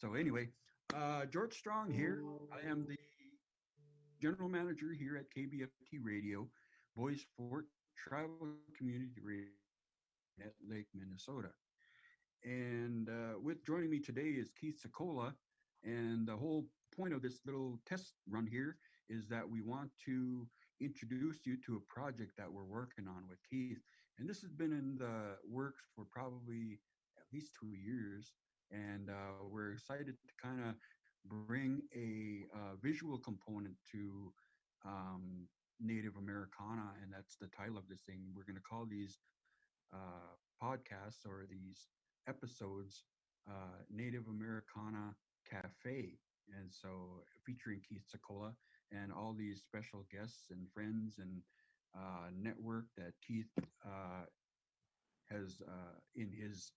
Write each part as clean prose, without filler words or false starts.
So anyway, George Strong here. I am the general manager here at KBFT Radio, Boys Fort Tribal Community Radio at Lake, Minnesota. And with joining me today is Keith Secola. And the whole point of this little test run here is that we want to introduce you to a project that we're working on with Keith. And this has been in the works for probably at least 2 years. And we're excited to kind of bring a visual component to Native Americana. And that's the title of this thing. We're going to call these podcasts or these episodes Native Americana Cafe. And so featuring Keith Secola and all these special guests and friends and network that Keith has in his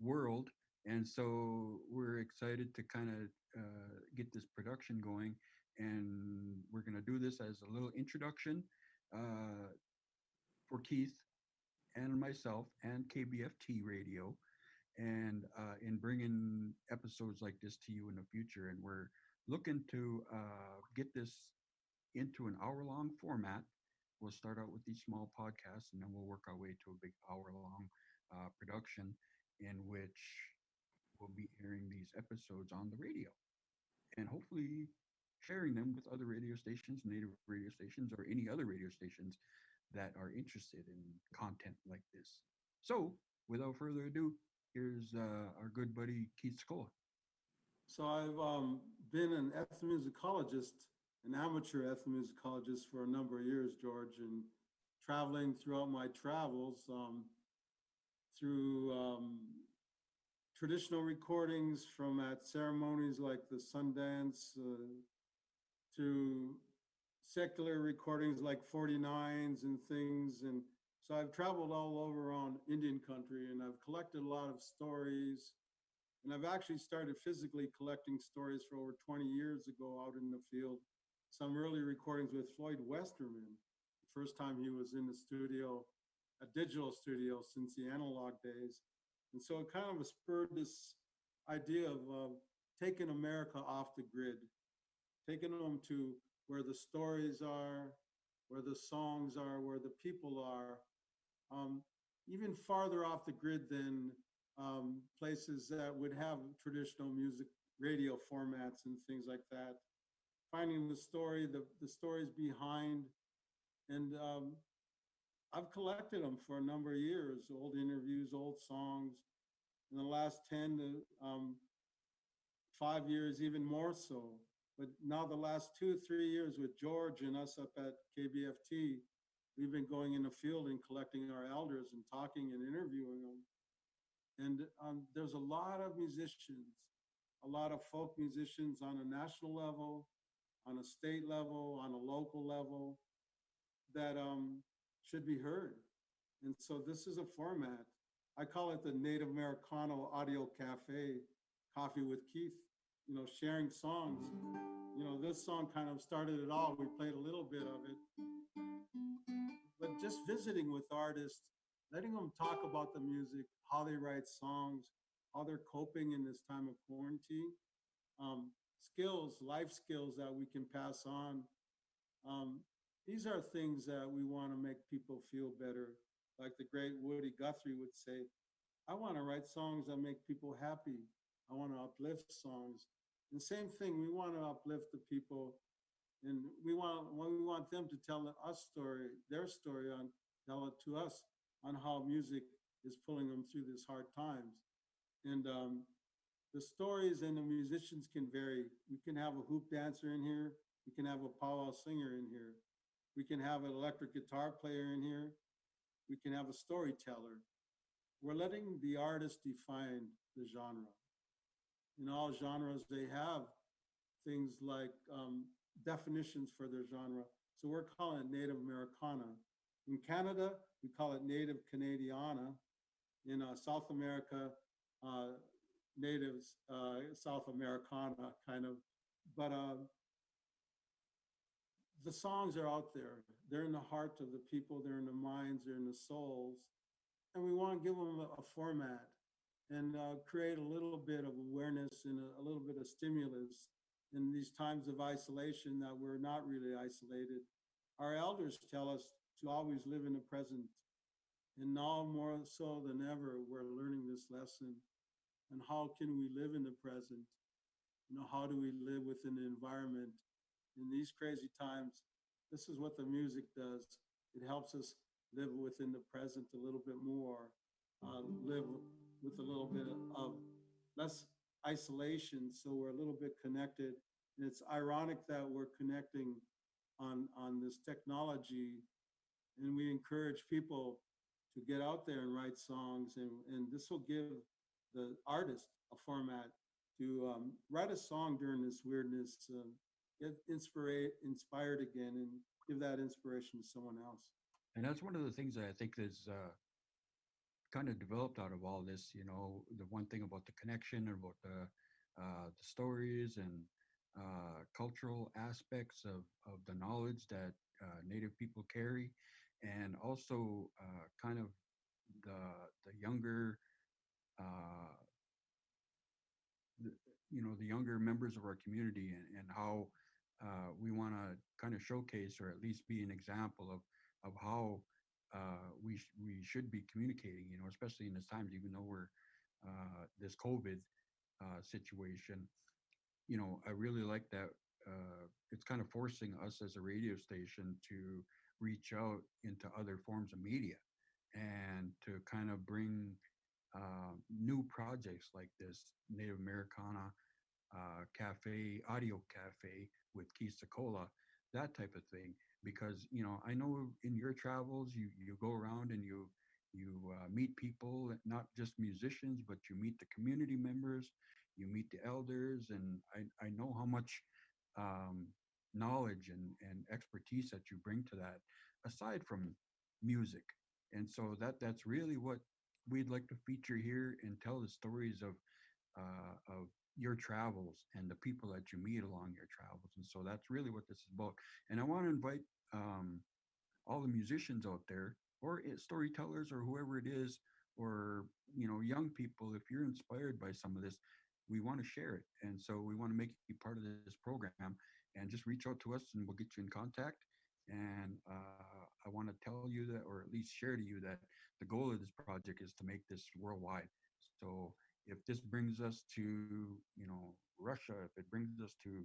world. And so we're excited to kind of get this production going. And we're going to do this as a little introduction for Keith and myself and KBFT Radio, and in bringing episodes like this to you in the future. And we're looking to get this into an hour-long format. We'll start out with these small podcasts, and then we'll work our way to a big hour-long production in which we'll be airing these episodes on the radio and hopefully sharing them with other radio stations, native radio stations, or any other radio stations that are interested in content like this. So without further ado, here's our good buddy Keith Secola. So I've been an ethnomusicologist, an amateur ethnomusicologist for a number of years, George, and traveling throughout my travels through traditional recordings from at ceremonies like the Sundance, to secular recordings like 49s and things. And so I've traveled all over around Indian country, and I've collected a lot of stories. And I've actually started physically collecting stories for over 20 years ago out in the field. Some early recordings with Floyd Westerman, the first time he was in the studio, a digital studio since the analog days. And so it kind of spurred this idea of taking America off the grid, taking them to where the stories are, where the songs are, where the people are, even farther off the grid than places that would have traditional music radio formats and things like that. Finding the story, the stories behind, and I've collected them for a number of years, old interviews, old songs. In the last 10 to 5 years, even more so. But now the last 2 or 3 years with George and us up at KBFT, we've been going in the field and collecting our elders and talking and interviewing them. And there's a lot of musicians, a lot of folk musicians on a national level, on a state level, on a local level that should be heard. And so this is a format. I call it the Native Americana Audio Cafe, Coffee with Keith, sharing songs. This song kind of started it all. We played a little bit of it. But just visiting with artists, letting them talk about the music, how they write songs, how they're coping in this time of quarantine, skills, life skills that we can pass on. These are things that we want to make people feel better. Like the great Woody Guthrie would say, I want to write songs that make people happy. I want to uplift songs. And same thing, we want to uplift the people, and we want them to tell us their story, tell it to us on how music is pulling them through these hard times. And the stories and the musicians can vary. We can have a hoop dancer in here. We can have a powwow singer in here. We can have an electric guitar player in here. We can have a storyteller. We're letting the artist define the genre. In all genres, they have things like definitions for their genre. So we're calling it Native Americana. In Canada, we call it Native Canadiana. In South America, Natives South Americana, kind of. But the songs are out there. They're in the heart of the people. They're in the minds. They're in the souls. And we want to give them a format. and create a little bit of awareness and a little bit of stimulus in these times of isolation that we're not really isolated. Our elders tell us to always live in the present. And now more so than ever, we're learning this lesson. And how can we live in the present? How do we live within the environment in these crazy times? This is what the music does. It helps us live within the present a little bit more, live with a little bit of less isolation, so we're a little bit connected. And it's ironic that we're connecting on this technology, and we encourage people to get out there and write songs, and this will give the artist a format to write a song during this weirdness, get inspired again, and give that inspiration to someone else. And that's one of the things that I think is kind of developed out of all this. The one thing about the connection, about the stories and cultural aspects of the knowledge that Native people carry, and also kind of the younger, uh, the, the younger members of our community, and how we want to kind of showcase, or at least be an example of how we should be communicating, especially in this times, even though we're this COVID situation. I really like that it's kind of forcing us as a radio station to reach out into other forms of media, and to kind of bring new projects like this Native Americana Audio Cafe with Keith Secola, that type of thing. Because I know in your travels, you go around and you meet people, not just musicians, but you meet the community members, you meet the elders, and I know how much um, knowledge and expertise that you bring to that, aside from music. And so that's really what we'd like to feature here, and tell the stories of your travels and the people that you meet along your travels. And so that's really what this is about. And I want to invite um, all the musicians out there, or storytellers, or whoever it is, or young people. If you're inspired by some of this, we want to share it, and so we want to make you part of this program. And just reach out to us, and we'll get you in contact. And I want to tell you that, or at least share to you, that the goal of this project is to make this worldwide. So if this brings us to Russia, if it brings us to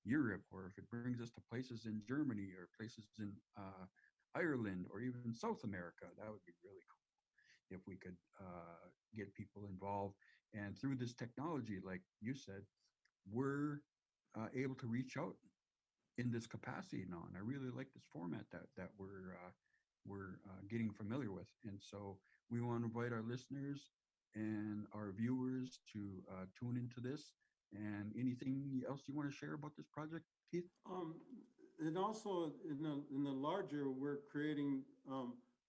Europe, or if it brings us to places in Germany, or places in Ireland, or even South America, that would be really cool if we could get people involved. And through this technology, like you said, we're able to reach out in this capacity now. And I really like this format that we're getting familiar with. And so we want to invite our listeners and our viewers to tune into this. And anything else you want to share about this project, Keith? Um, and also in the larger, we're creating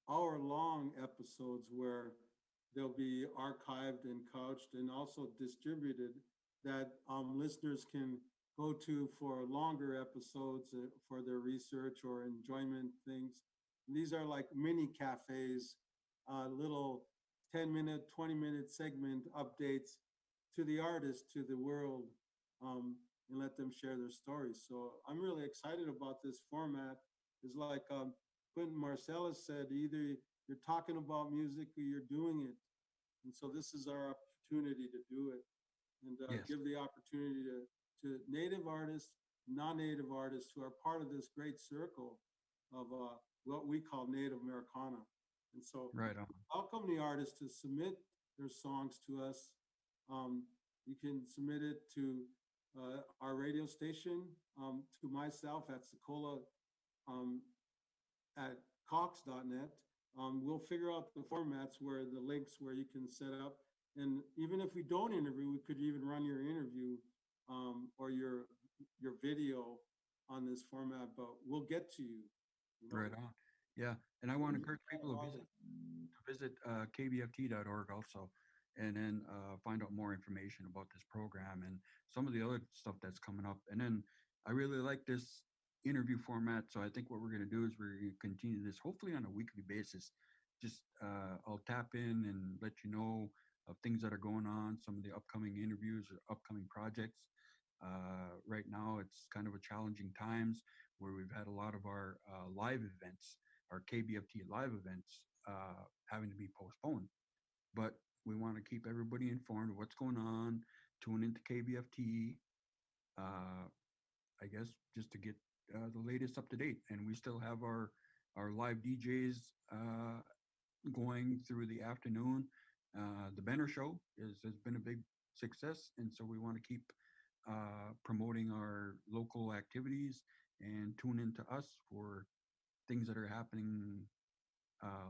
hour-long episodes where they'll be archived and couched and also distributed, that listeners can go to for longer episodes for their research or enjoyment things. And these are like mini cafes, little 10-minute, 20-minute segment updates to the artist, to the world, and let them share their stories. So I'm really excited about this format. It's like Quentin Marcellus said, either you're talking about music or you're doing it. And so this is our opportunity to do it, and Yes. give the opportunity to Native artists, non-Native artists who are part of this great circle of what we call Native Americana. And so Right on. welcome the artists to submit their songs to us. You can submit it to our radio station, to myself at Secola, um, at cox.net. We'll figure out the formats where the links where you can set up. And even if we don't interview, we could even run your interview or your video on this format, but we'll get to you. Right on. Yeah. And I want to encourage people to visit kbft.org also, and then find out more information about this program and some of the other stuff that's coming up. And then I really like this interview format. So I think what we're going to do is we're going to continue this hopefully on a weekly basis. Just I'll tap in and let you know of things that are going on, some of the upcoming interviews or upcoming projects. Right now, it's kind of a challenging times where we've had a lot of our live events, our KBFT live events, having to be postponed. But we want to keep everybody informed of what's going on. Tune into KBFT. Uh, I guess just to get the latest up to date. And we still have our live DJs going through the afternoon. The Benner Show has been a big success, and so we want to keep promoting our local activities and tune into us for things that are happening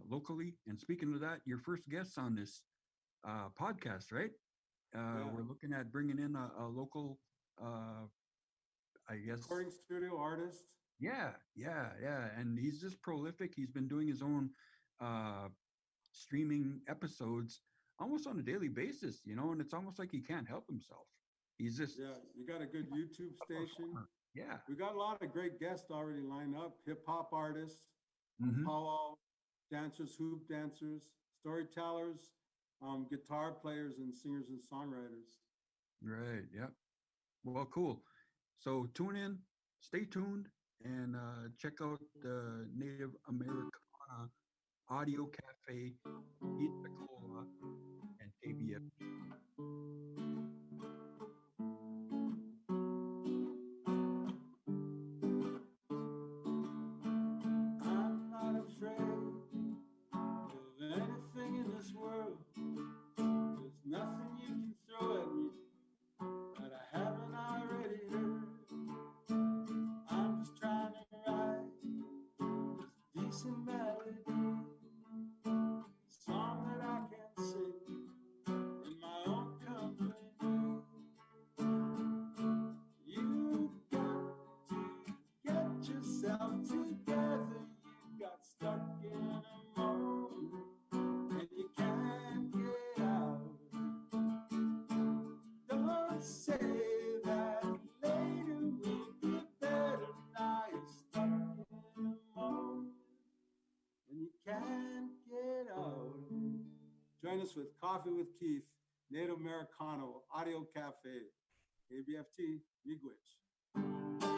locally. And speaking of that, your first guests on this podcast, right? Yeah. We're looking at bringing in a local, I guess. Recording studio artist. Yeah. And he's just prolific. He's been doing his own uh, streaming episodes almost on a daily basis, and it's almost like he can't help himself. He's just Yeah, you got a good YouTube station. Yeah. We got a lot of great guests already lined up. Hip hop artists, Mm-hmm. powwow dancers, hoop dancers, storytellers, guitar players, and singers and songwriters. Right. Yeah. Well, cool. So tune in, stay tuned, and check out the Native Americana Audio Cafe, Keith Secola, and KBFT. I'm not afraid of anything in this world. There's nothing you can throw at me that I haven't already heard. I'm just trying to write this decent melody, song that I can sing in my own company. You got to get yourself together. You got stuck in a mold and you can't get out. Don't say that later will be better. Now you're stuck in a mold and you can't get out. Join us with Coffee with Keith, Native Americana Audio Cafe, KBFT, Miigwech.